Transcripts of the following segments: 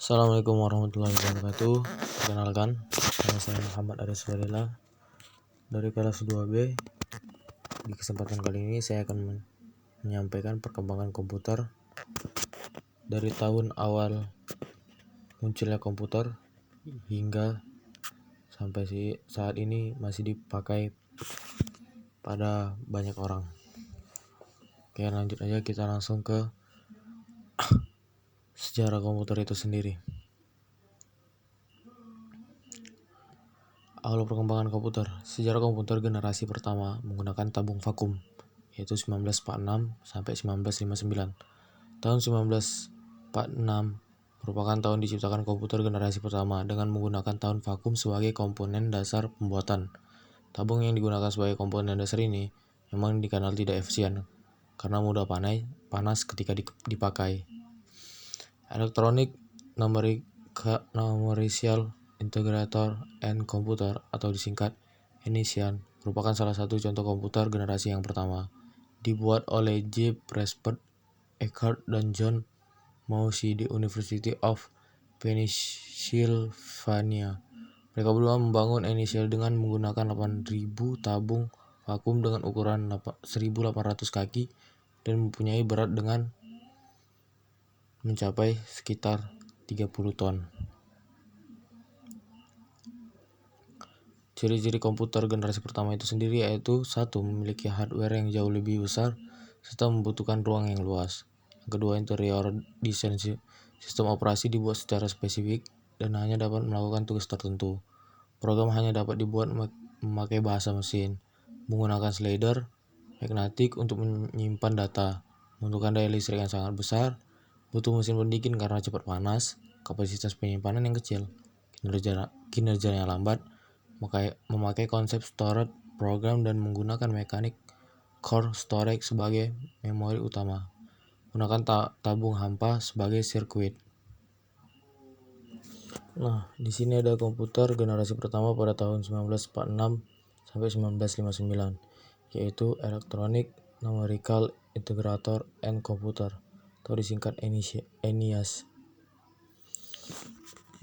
Assalamualaikum warahmatullahi wabarakatuh. Perkenalkan, nama saya Muhammad Aris Fadila dari kelas 2B. Di kesempatan kali ini saya akan menyampaikan perkembangan komputer dari tahun awal munculnya komputer hingga sampai saat ini masih dipakai pada banyak orang. Oke, lanjut aja, kita langsung ke sejarah komputer itu sendiri. Awal perkembangan komputer. Sejarah komputer generasi pertama menggunakan tabung vakum, yaitu 1946 sampai 1959. Tahun 1946 merupakan tahun diciptakan komputer generasi pertama dengan menggunakan tabung vakum sebagai komponen dasar pembuatan. Tabung yang digunakan sebagai komponen dasar ini memang dikenal tidak efisien karena mudah panas ketika dipakai. Electronic Numerical Integrator and Computer atau disingkat ENIAC merupakan salah satu contoh komputer generasi yang pertama. Dibuat oleh J. Prescott Eckert dan John Maury di University of Pennsylvania. Mereka berdua membangun ENIAC dengan menggunakan 8.000 tabung vakum dengan ukuran 1.800 kaki dan mempunyai berat dengan mencapai sekitar 30 ton. Ciri-ciri komputer generasi pertama itu sendiri yaitu: 1. Memiliki hardware yang jauh lebih besar serta membutuhkan ruang yang luas. Yang kedua, interior desain sistem operasi dibuat secara spesifik dan hanya dapat melakukan tugas tertentu. Program hanya dapat dibuat memakai bahasa mesin, menggunakan slider magnetik untuk menyimpan data, membutuhkan daya listrik yang sangat besar, butuh mesin pendingin karena cepat panas, kapasitas penyimpanan yang kecil, kinerjanya lambat, memakai konsep storage program dan menggunakan mechanical core storage sebagai memori utama, menggunakan tabung hampa sebagai sirkuit. Nah, di sini ada komputer generasi pertama pada tahun 1946 sampai 1959, yaitu Electronic Numerical Integrator and Computer atau disingkat ENIAC.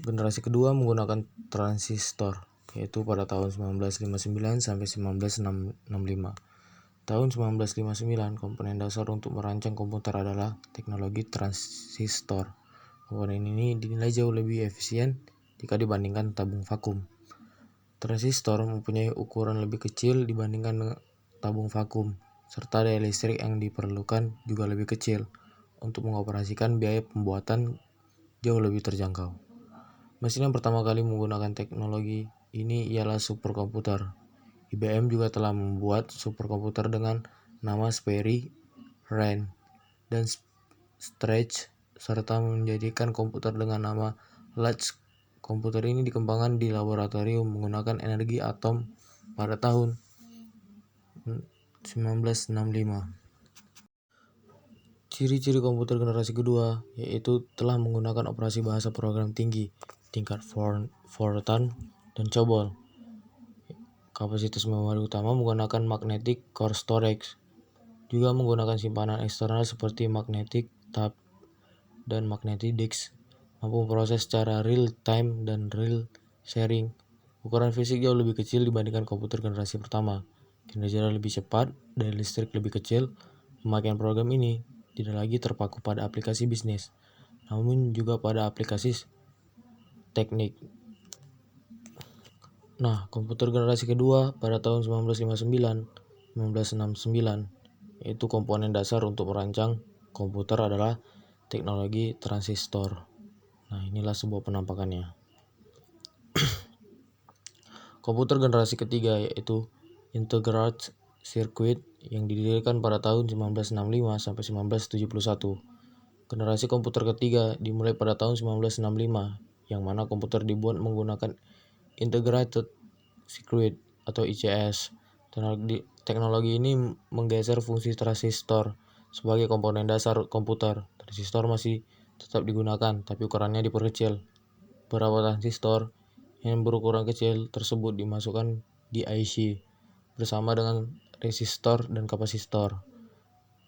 Generasi kedua menggunakan transistor, yaitu pada tahun 1959 sampai 1965. Tahun 1959, komponen dasar untuk merancang komputer adalah teknologi transistor. Komponen ini dinilai jauh lebih efisien jika dibandingkan tabung vakum. Transistor mempunyai ukuran lebih kecil dibandingkan dengan tabung vakum, serta daya listrik yang diperlukan juga lebih kecil. Untuk mengoperasikan, biaya pembuatan jauh lebih terjangkau. Mesin yang pertama kali menggunakan teknologi ini ialah superkomputer. IBM juga telah membuat superkomputer dengan nama Sperry, Rand, dan Stretch, serta menjadikan komputer dengan nama Large. Komputer ini dikembangkan di laboratorium menggunakan energi atom pada tahun 1965. Ciri-ciri komputer generasi kedua yaitu telah menggunakan operasi bahasa program tinggi, tingkat Fortran dan COBOL. Kapasitas memori utama menggunakan magnetic core storage, juga menggunakan simpanan eksternal seperti magnetic tape dan magnetic disk, mampu memproses secara real time dan real sharing. Ukuran fisik jauh lebih kecil dibandingkan komputer generasi pertama, kinerja lebih cepat, daya listrik lebih kecil. Pemakaian program ini tidak lagi terpaku pada aplikasi bisnis, namun juga pada aplikasi teknik. Nah, komputer generasi kedua pada tahun 1959, yaitu komponen dasar untuk merancang komputer adalah teknologi transistor. Nah, inilah sebuah penampakannya. Komputer generasi ketiga yaitu Integrated Circuit yang didirikan pada tahun 1965 sampai 1971. Generasi komputer ketiga dimulai pada tahun 1965, yang mana komputer dibuat menggunakan Integrated Circuit atau ICS. Teknologi ini menggeser fungsi transistor sebagai komponen dasar komputer. Transistor masih tetap digunakan, tapi ukurannya diperkecil. Beberapa transistor yang berukuran kecil tersebut dimasukkan di IC bersama dengan resistor dan kapasitor.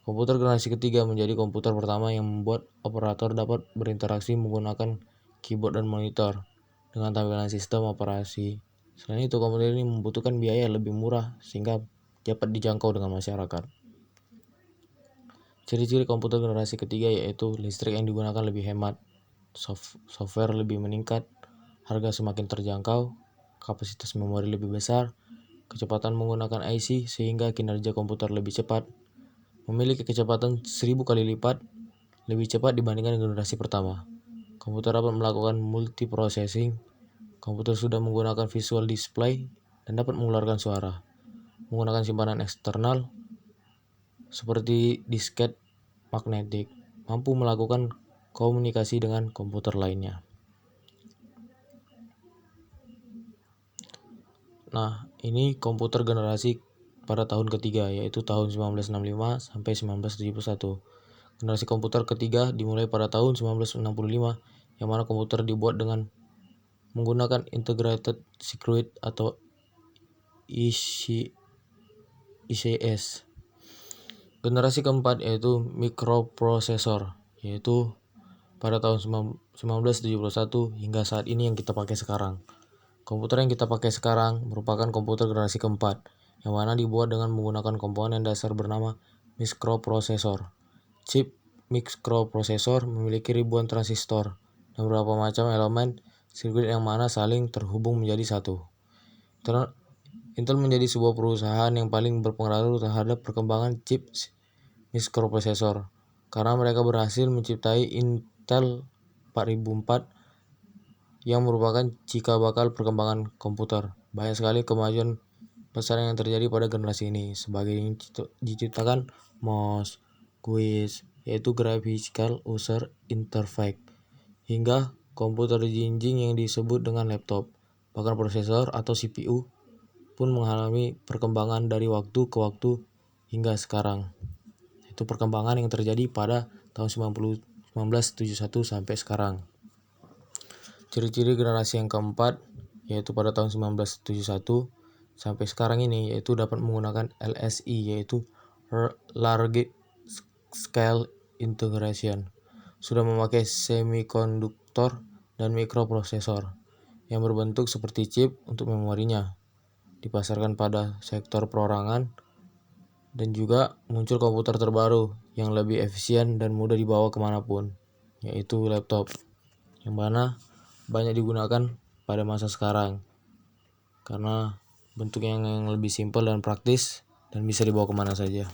Komputer generasi ketiga menjadi komputer pertama yang membuat operator dapat berinteraksi menggunakan keyboard dan monitor dengan tampilan sistem operasi. Selain itu, komputer ini membutuhkan biaya lebih murah sehingga dapat dijangkau dengan masyarakat. Ciri-ciri komputer generasi ketiga yaitu listrik yang digunakan lebih hemat, software lebih meningkat, harga semakin terjangkau, kapasitas memori lebih besar, kecepatan menggunakan IC sehingga kinerja komputer lebih cepat, memiliki kecepatan 1000 kali lipat lebih cepat dibandingkan generasi pertama. Komputer dapat melakukan multiprocessing. Komputer sudah menggunakan visual display dan dapat mengeluarkan suara. Menggunakan simpanan eksternal seperti disket magnetik, mampu melakukan komunikasi dengan komputer lainnya. Nah, ini komputer generasi pada tahun ketiga, yaitu tahun 1965 sampai 1971. Generasi komputer ketiga dimulai pada tahun 1965, yang mana komputer dibuat dengan menggunakan Integrated Circuit atau ICS. Generasi keempat yaitu mikroprosesor, yaitu pada tahun 1971 hingga saat ini yang kita pakai sekarang. Komputer yang kita pakai sekarang merupakan komputer generasi keempat, yang mana dibuat dengan menggunakan komponen dasar bernama mikroprosesor. Chip mikroprosesor memiliki ribuan transistor dan beberapa macam elemen sirkuit yang mana saling terhubung menjadi satu. Intel menjadi sebuah perusahaan yang paling berpengaruh terhadap perkembangan chip mikroprosesor karena mereka berhasil menciptai Intel 4004 yang merupakan cikal bakal perkembangan komputer. Banyak sekali kemajuan besar yang terjadi pada generasi ini, sebagai yang diciptakan MOS, GUIS, yaitu Graphical User Interface, hingga komputer jinjing yang disebut dengan laptop. Bahkan prosesor atau CPU pun mengalami perkembangan dari waktu ke waktu hingga sekarang. Itu perkembangan yang terjadi pada tahun 1971 sampai sekarang. Ciri-ciri generasi yang keempat yaitu pada tahun 1971 sampai sekarang ini yaitu dapat menggunakan LSI, yaitu Large Scale Integration. Sudah memakai semikonduktor dan mikroprosesor yang berbentuk seperti chip untuk memorinya. Dipasarkan pada sektor perorangan dan juga muncul komputer terbaru yang lebih efisien dan mudah dibawa kemanapun, yaitu laptop, yang mana banyak digunakan pada masa sekarang karena bentuknya yang lebih simpel dan praktis dan bisa dibawa kemana saja.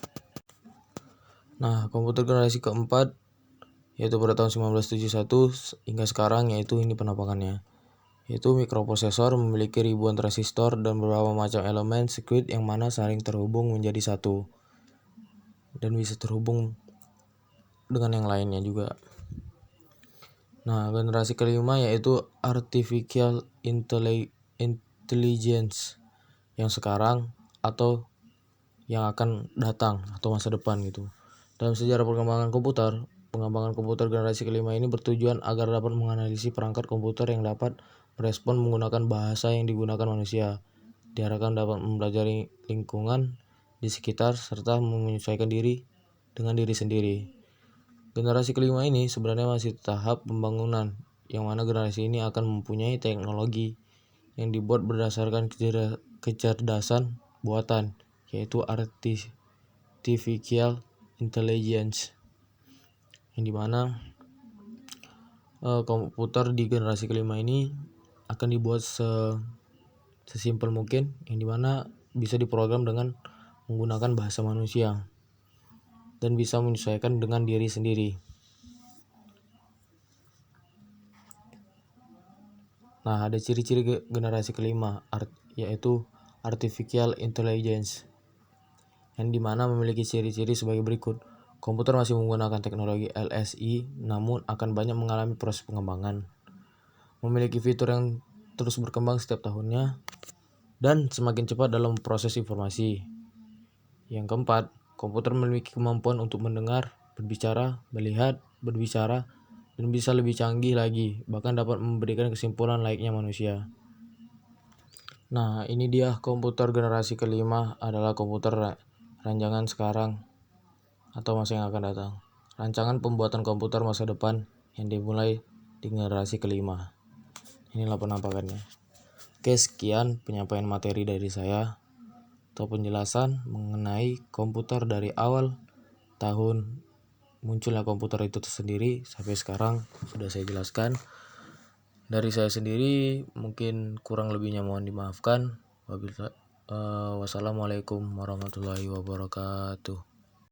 Nah, komputer generasi keempat yaitu pada tahun 1971 hingga sekarang, yaitu ini penampakannya. Yaitu mikroprosesor memiliki ribuan transistor dan beberapa macam elemen sirkuit yang mana saling terhubung menjadi satu dan bisa terhubung dengan yang lainnya juga. Nah, generasi kelima yaitu Artificial Intelligence yang sekarang atau yang akan datang atau masa depan gitu. Dalam sejarah pengembangan komputer generasi kelima ini bertujuan agar dapat menganalisis perangkat komputer yang dapat merespon menggunakan bahasa yang digunakan manusia. Diharapkan dapat mempelajari lingkungan di sekitar serta menyesuaikan diri dengan diri sendiri. Generasi kelima ini sebenarnya masih tahap pembangunan, yang mana generasi ini akan mempunyai teknologi yang dibuat berdasarkan kecerdasan buatan, yaitu Artificial Intelligence, yang dimana komputer di generasi kelima ini akan dibuat sesimpel mungkin, yang dimana bisa diprogram dengan menggunakan bahasa manusia dan bisa menyesuaikan dengan diri sendiri. Nah, ada ciri-ciri generasi kelima yaitu Artificial Intelligence, yang dimana memiliki ciri-ciri sebagai berikut. Komputer masih menggunakan teknologi LSI namun akan banyak mengalami proses pengembangan, memiliki fitur yang terus berkembang setiap tahunnya dan semakin cepat dalam proses informasi. Yang keempat, komputer memiliki kemampuan untuk mendengar, berbicara, melihat, berbicara, dan bisa lebih canggih lagi, bahkan dapat memberikan kesimpulan layaknya manusia. Nah, ini dia komputer generasi kelima adalah komputer rancangan sekarang atau masa yang akan datang. Rancangan pembuatan komputer masa depan yang dimulai di generasi kelima. Inilah penampakannya. Oke, sekian penyampaian materi dari saya atau penjelasan mengenai komputer dari awal tahun munculnya komputer itu sendiri sampai sekarang sudah saya jelaskan. Dari saya sendiri mungkin kurang lebihnya mohon dimaafkan. Wassalamualaikum warahmatullahi wabarakatuh.